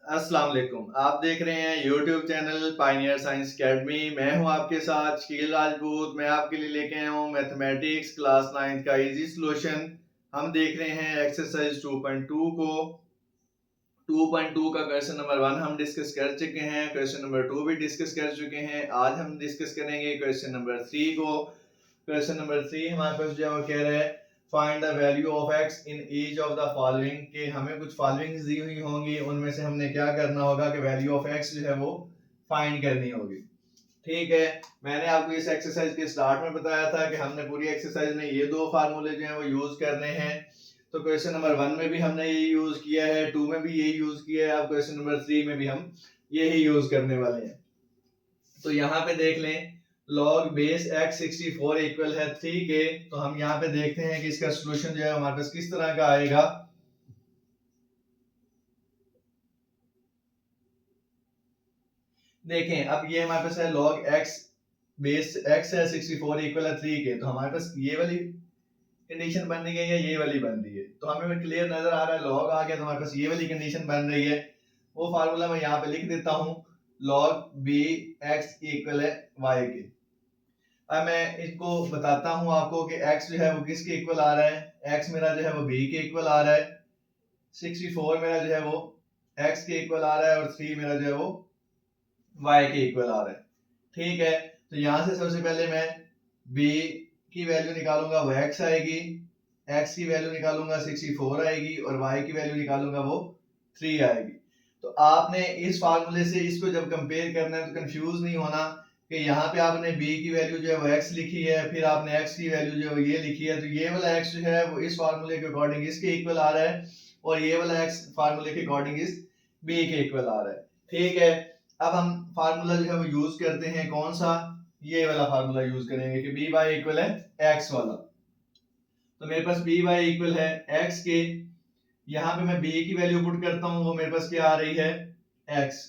अस्सलाम वालेकुम। आप देख रहे हैं YouTube channel Pioneer science academy. मैं हूं आपके साथ शकील राजपूत। मैं आपके लिए लेके आया हूं मैथमेटिक्स क्लास 9 का इजी सॉल्यूशन। हम देख रहे हैं एक्सरसाइज 2.2 को। 2.2 का क्वेश्चन नंबर 1 हम डिस्कस कर चुके हैं, क्वेश्चन नंबर 2 भी डिस्कस कर चुके हैं। आज हम डिस्कस करेंगे क्वेश्चन नंबर 3 को। क्वेश्चन नंबर 3 हमारे पास जो है वो कह रहा है find the value of x in each of the following, के हमें कुछ फॉलोइंग्स दी हुई होंगी, उनमें से हमने क्या करना होगा कि वैल्यू ऑफ x जो है वो फाइंड करनी होगी। ठीक है, मैंने आपको इस एक्सरसाइज के स्टार्ट में बताया था कि हमने पूरी एक्सरसाइज में ये दो फार्मूले जो है वो यूज करने हैं। तो क्वेश्चन नंबर 1 में भी हमने ये यूज किया है, 2 में भी ये यूज किया है, अब क्वेश्चन नंबर 3 में भी हम यही यूज करने वाले हैं। तो यहाँ पे देख लें, log बेस x 64 इक्वल है 3 के। तो हम यहाँ पे देखते हैं कि इसका सॉल्यूशन जो है हमारे पास किस तरह का आएगा। देखें, अब ये हमारे पास है log x बेस x है 64 इक्वल है 3 के। तो हमारे पास ये वाली कंडीशन बन रही है या ये वाली बन रही है, तो हमें क्लियर नजर आ रहा है log आ गया, तो हमारे पास ये वाली कंडीशन बन रही है। वो फार्मूला मैं यहाँ पे लिख देता हूँ, log b x इक्वल है y के। अब मैं इसको बताता हूं आपको कि x जो है वो किसके इक्वल आ रहा है। x मेरा जो है वो b के इक्वल आ रहा है, 64 मेरा जो है वो x के इक्वल आ रहा है, और 3 मेरा जो है वो y के इक्वल आ रहा है। ठीक है, तो यहां से सबसे पहले मैं b की वैल्यू निकालूंगा, वो x आएगी, x की वैल्यू निकालूंगा 64 आएगी, और y की वैल्यू निकालूंगा वो 3 आएगी। तो आपने इस फार्मूले से इसको जब कंपेयर करना है तो कंफ्यूज नहीं होना कि यहाँ पे आपने b की वैल्यू जो है वो x लिखी है, फिर आपने x की वैल्यू जो है वो ये लिखी है, तो ये वाला x जो है वो इस फार्मूले के अकॉर्डिंग इसके इक्वल आ रहा है, और ये वाला x फार्मूले के अकॉर्डिंग इस b के इक्वल आ रहा है। ठीक है, अब हम फार्मूला जो है वो यूज करते हैं, कौन सा, ये वाला फार्मूला यूज करेंगे कि b बाई इक्वल है x वाला। तो मेरे पास b बाई इक्वल है x के, यहाँ पे मैं b की वैल्यू पुट करता हूँ, वो मेरे पास क्या आ रही है x,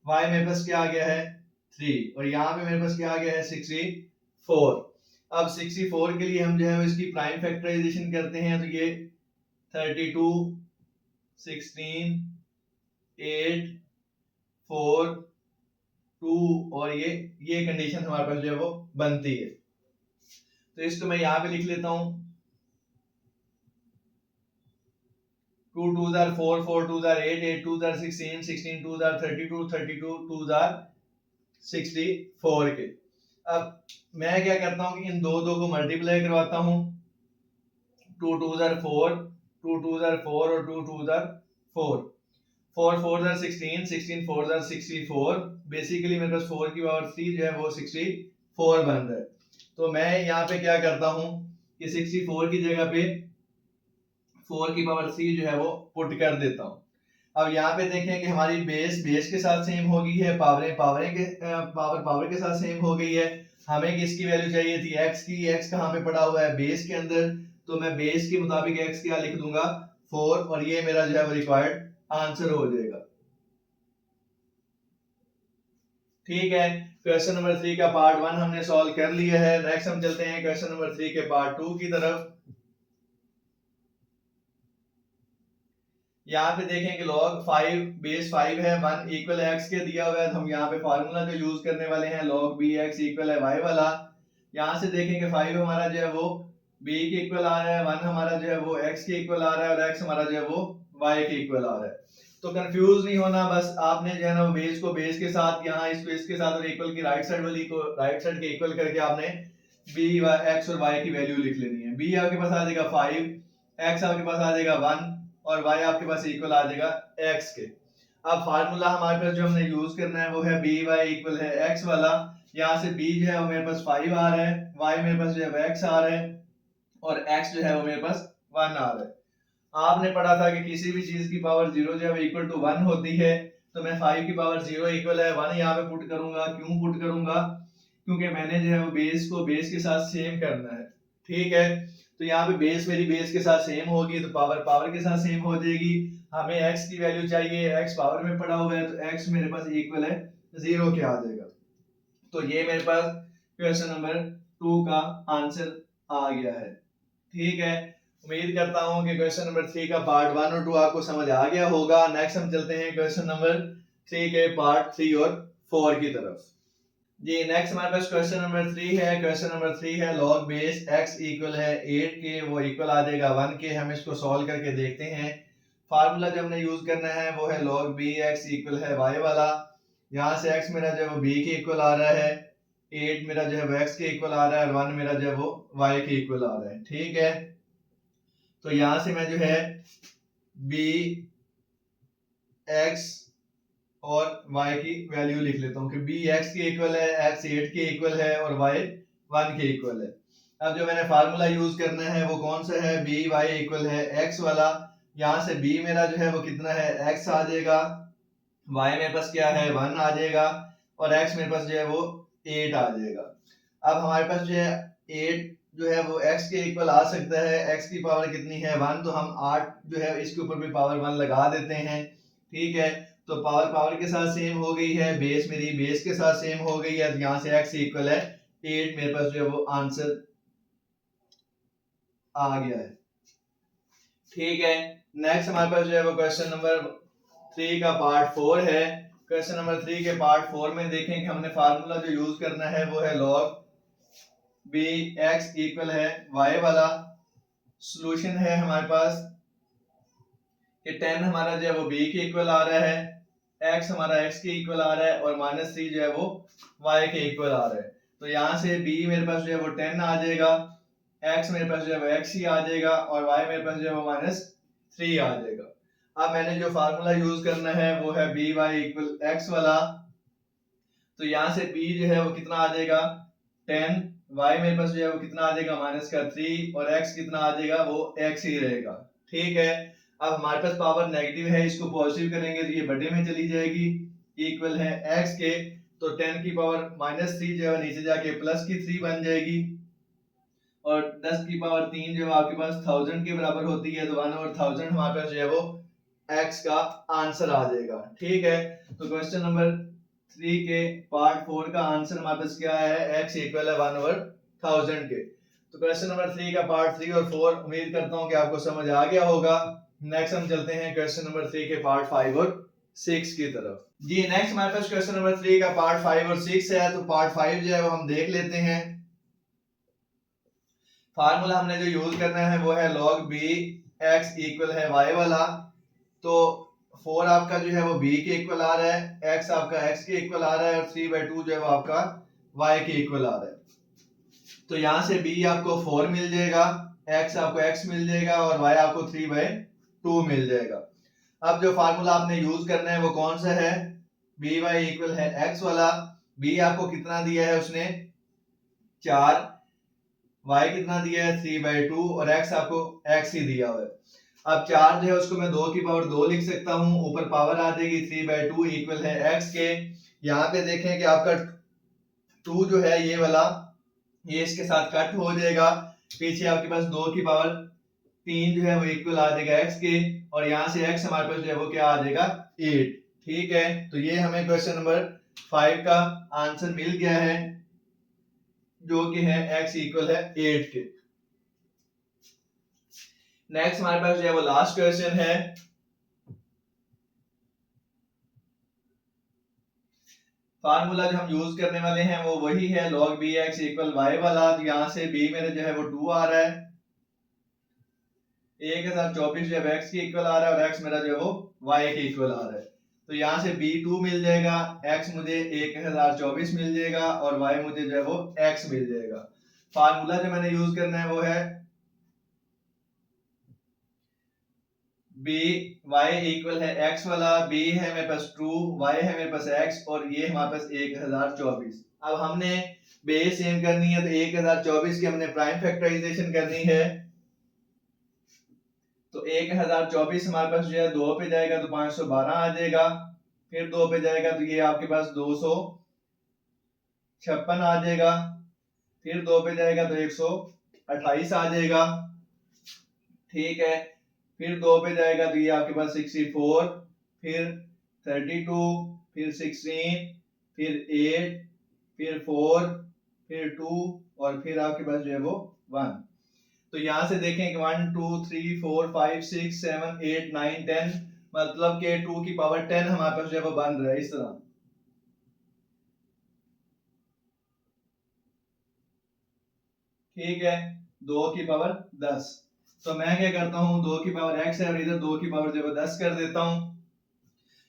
y मेरे पास क्या आ गया है 3, और यहाँ पे मेरे पास क्या आ गया है 64। अब 64 के लिए हम जो है इसकी प्राइम फैक्टराइजेशन करते हैं, तो ये 32 16 8 4 2, और ये कंडीशन हमारे पास जो है वो बनती है। तो इसको मैं यहाँ पे लिख लेता हूँ, 2 2s are 4 4 2s are 8 8 2s are 16 16 2s are 32 32 2s are 64 के। अब मैं क्या करता हूँ कि इन दो को मल्टीप्लाई करवाता हूँ, 2 2s are 4 2 2s are 4 और 2 2s are 4 4 4s are 16 16 4s are 64। Basically मेरे पास 4 की पावर 3 जो है वो 64 बन रहा है। तो मैं यहाँ पे क्या करता हूँ कि 64 की जगह पे 4 की पावर 3 जो है वो पुट कर देता हूँ। अब यहाँ पे देखें कि हमारी बेस के साथ सेम हो गई है, पावर के साथ सेम हो गई है। हमें किसकी वैल्यू चाहिए थी, x की। x कहाँ पे पड़ा हुआ है, बेस के अंदर। तो मैं बेस के मुताबिक x क्या लिख दूंगा 4, और ये मेरा जो है वो रिक्वायर्ड आंसर हो जाएगा। ठीक है, क्वेश्चन नंबर 3 का पार्ट 1 हमने सॉल्व कर लिया है। नेक्स्ट हम चलते हैं क्वेश्चन नंबर 3 के पार्ट 2 की तरफ। यहाँ पे देखें कि log 5 बेस 5 है, 1 इक्वल x के दिया हुआ है, तो हम यहाँ पे फार्मूला जो यूज करने वाले हैं log bx इक्वल है y वाला। यहाँ से देखें कि 5 हमारा जो है वो b के इक्वल आ रहा है, 1 हमारा जो है वो x के इक्वल आ रहा है, और x हमारा जो है वो y के इक्वल आ रहा है। तो कंफ्यूज नहीं होना, बस आपने जो है ना बेस को बेस के साथ, यहाँ इसको इसके साथ, और इक्वल की राइट साइड वाली को राइट साइड के इक्वल करके आपने b x और y की वैल्यू लिख लेनी है। b आपके पास आ जाएगा 5, x आपके पास आ जाएगा 1, और y आपके पास इक्वल आ जाएगा x के। अब फार्मूला हमारे पास जो हमने यूज करना है वो है बी वाई इक्वल है x वाला। यहाँ से b जो है वो मेरे पास 5 आ रहा है, y मेरे पास जो है वो x आ रहा है, और x जो है वो मेरे पास 1 आ रहा है। आपने पढ़ा था कि किसी भी चीज की पावर 0 जो है वो इक्वल टू 1 होती है। तो मैं 5 की पावर 0 इक्वल है 1 यहाँ पे पुट करूंगा। क्यों पुट करूंगा, क्योंकि मैंने जो है वो बेस को बेस के साथ सेम करना है। ठीक है, तो यहाँ पे बेस मेरी बेस के साथ सेम होगी, तो पावर पावर के साथ सेम हो जाएगी। हमें x की वैल्यू चाहिए, x पावर में पड़ा हुआ है, तो x मेरे पास इक्वल है 0 के आ जाएगा। तो ये मेरे पास क्वेश्चन नंबर 2 का आंसर आ गया है। ठीक है, उम्मीद करता हूँ कि क्वेश्चन नंबर 3 का पार्ट 1 और 2 आपको समझ आ गया होगा। नेक्स्ट हम चलते हैं क्वेश्चन नंबर 3 के पार्ट 3 और 4 की तरफ। जी नेक्स्ट हमारे पास क्वेश्चन नंबर 3 है। क्वेश्चन नंबर 3 है log बेस x इक्वल है 8 के, वो इक्वल आ जाएगा 1 के। हम इसको सॉल्व करके देखते हैं। फार्मूला जो हमने यूज करना है वो है log bx इक्वल है y वाला। यहाँ से x मेरा जो है वो b के इक्वल आ रहा है, 8 मेरा जो है वो x के इक्वल आ रहा है और 1 मेरा जो है वो y के इक्वल आ रहा है। ठीक है, तो यहां से मैं जो है b x और y की वैल्यू लिख लेता हूँ कि b x के इक्वल है, x 8 के इक्वल है और y 1 के इक्वल है। अब जो मैंने फार्मूला यूज करना है वो कौन सा है, b y इक्वल है x वाला। यहाँ से b मेरा जो है वो कितना है, x आ जाएगा, y मेरे पास क्या है 1 आ जाएगा और x मेरे पास जो है वो 8 आ जाएगा। अब हमारे पास जो है 8 जो है वो x के इक्वल आ सकता है, x की पावर कितनी है 1, तो हम 8 जो है इसके ऊपर भी पावर 1 लगा देते हैं। ठीक है, तो पावर पावर के साथ सेम हो गई है, बेस मेरी बेस के साथ सेम हो गई है, तो यहाँ से x इक्वल है 8 मेरे पास जो है वो आंसर आ गया है। ठीक है, नेक्स्ट हमारे पास जो है वो क्वेश्चन नंबर 3 का पार्ट 4 है। क्वेश्चन नंबर 3 के पार्ट 4 में देखें कि हमने फार्मूला जो यूज करना है वो है log b x इक्वल है y वाला। सॉल्यूशन है हमारे पास कि 10 हमारा जो है वो b के इक्वल आ रहा है, x हमारा x के इक्वल आ रहा है और -3 जो है वो y के इक्वल आ रहा है। तो यहाँ से b मेरे पास जो है वो 10 आ जाएगा, x मेरे पास जो है वो x ही आ जाएगा और y मेरे पास जो है वो -3 आ जाएगा। अब मैंने जो फार्मूला यूज करना है वो है बी वाई इक्वल एक्स वाला। तो यहाँ से b जो है वो कितना आ जाएगा 10, y मेरे पास जो है वो कितना आ जाएगा -3 और x कितना आ जाएगा वो x ही रहेगा। ठीक है, अब हमारे पास पावर नेगेटिव है, इसको पॉजिटिव करेंगे तो ये बड़े में चली जाएगी, इक्वल है x के। तो 10 की पावर -3 जो है नीचे जाके प्लस की 3 बन जाएगी और 10 की पावर 3 जो है आपके पास 1000 के बराबर होती है, तो 1/1000 हमारे पास जो है वो x का आंसर आ जाएगा। ठीक है, तो क्वेश्चन नंबर 3 के पार्ट 4 का आंसर हमारे पास क्या है, x इक्वल है 1/1000 के। तो क्वेश्चन नंबर 3 का पार्ट 3 और 4 उम्मीद करता हूं कि आपको समझ आ गया होगा। नेक्स्ट हम चलते हैं क्वेश्चन नंबर 3 के पार्ट 5 और 6 की तरफ। जी नेक्स्ट हमारे पास क्वेश्चन नंबर 3 का पार्ट 5 और 6 है। तो पार्ट 5 जो है वो हम देख लेते हैं। फार्मूला हमने जो यूज करना है वो है log b x इक्वल है y वाला। तो 4 आपका जो है वो b के इक्वल आ रहा है, x आपका x के इक्वल आ रहा है और 3/2 जो है वो आपका y के इक्वल आ रहा है। तो यहाँ से b आपको 4 मिल जाएगा, x आपको x मिल जाएगा और y आपको 3/2 मिल जाएगा। अब जो फार्मूला आपने यूज करना है वो कौन सा है, बी वाई इक्वल है x वाला। b आपको कितना दिया है उसने 4, y कितना दिया है 3/2 और x आपको x ही दिया हुआ है। अब 4 जो है उसको मैं 2 की पावर 2 लिख सकता हूँ, ऊपर पावर आ जाएगी 3/2 इक्वल है x के। यहाँ पे देखें कि आपका 2 जो है ये वाला, ये इसके साथ कट हो जाएगा, पीछे आपके पास 2 की पावर 3 जो है वो इक्वल आ जाएगा x के और यहाँ से x हमारे पास जो है वो क्या आ जाएगा 8। ठीक है, तो ये हमें क्वेश्चन नंबर 5 का आंसर मिल गया है जो कि है x इक्वल है 8 के। नेक्स्ट हमारे पास जो है वो लास्ट क्वेश्चन है। फार्मूला जो हम यूज करने वाले हैं वो वही है log bx इक्वल y वाला। तो यहाँ से b मेरे जो है वो 2 आ रहा है, 1024 जो है x के इक्वल आ रहा है और x मेरा जो है वो y के इक्वल आ रहा है। तो यहाँ से b 2 मिल जाएगा, x मुझे 1024 मिल जाएगा और y मुझे जो है वो x मिल जाएगा। फार्मूला जो मैंने यूज करना है वो है b y इक्वल है x वाला, b है मेरे पास 2, y है मेरे पास x और ये हमारे पास 1024। अब हमने बेस सेम करनी है तो 1024 की हमने प्राइम फैक्टराइजेशन करनी है। तो 1024 हमारे पास जो है 2 पे जाएगा तो 512 आ जाएगा, फिर 2 पे जाएगा तो ये आपके पास 256 आ जाएगा, फिर 2 पे जाएगा तो 128 आ जाएगा। ठीक है, फिर 2 पे जाएगा तो ये आपके पास 64, फिर 32, फिर 16, फिर 8, फिर 4, फिर 2 और फिर आपके पास जो है वो 1। तो यहाँ से देखें कि 1 2 3 4 5 6 7 8 9 10, मतलब कि 2 की पावर 10 हमारे पास जो है वो बन रहा है इस तरह। ठीक है, 2 की पावर 10। तो मैं क्या करता हूँ, 2 की पावर x है और इधर 2 की पावर जो है 10 कर देता हूँ।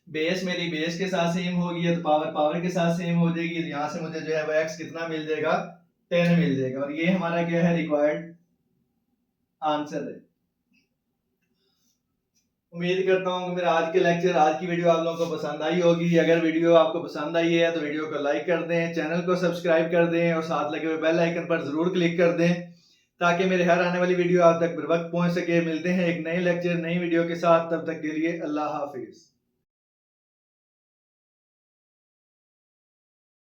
बेस मेरी बेस के साथ सेम होगी तो पावर पावर के साथ सेम हो जाएगी, तो यहाँ से मुझे जो है वो x कितना मिल जाएगा, 10 मिल जाएगा। और ये हमारा क्या है, रिक्वायर्ड आंसर है। उम्मीद करता हूँ कि मेरा आज के लेक्चर, आज की वीडियो आप लोगों को पसंद आई होगी। अगर वीडियो आपको पसंद आई है तो वीडियो को लाइक कर दें, चैनल को सब्सक्राइब कर दें और साथ लगे हुए बेल आइकन पर जरूर क्लिक कर दें ताकि मेरे हर आने वाली वीडियो आप तक बर वक्त पहुंच सके। मिलते हैं एक नए लेक्चर नई वीडियो के साथ, तब तक के लिए अल्लाह हाफिज।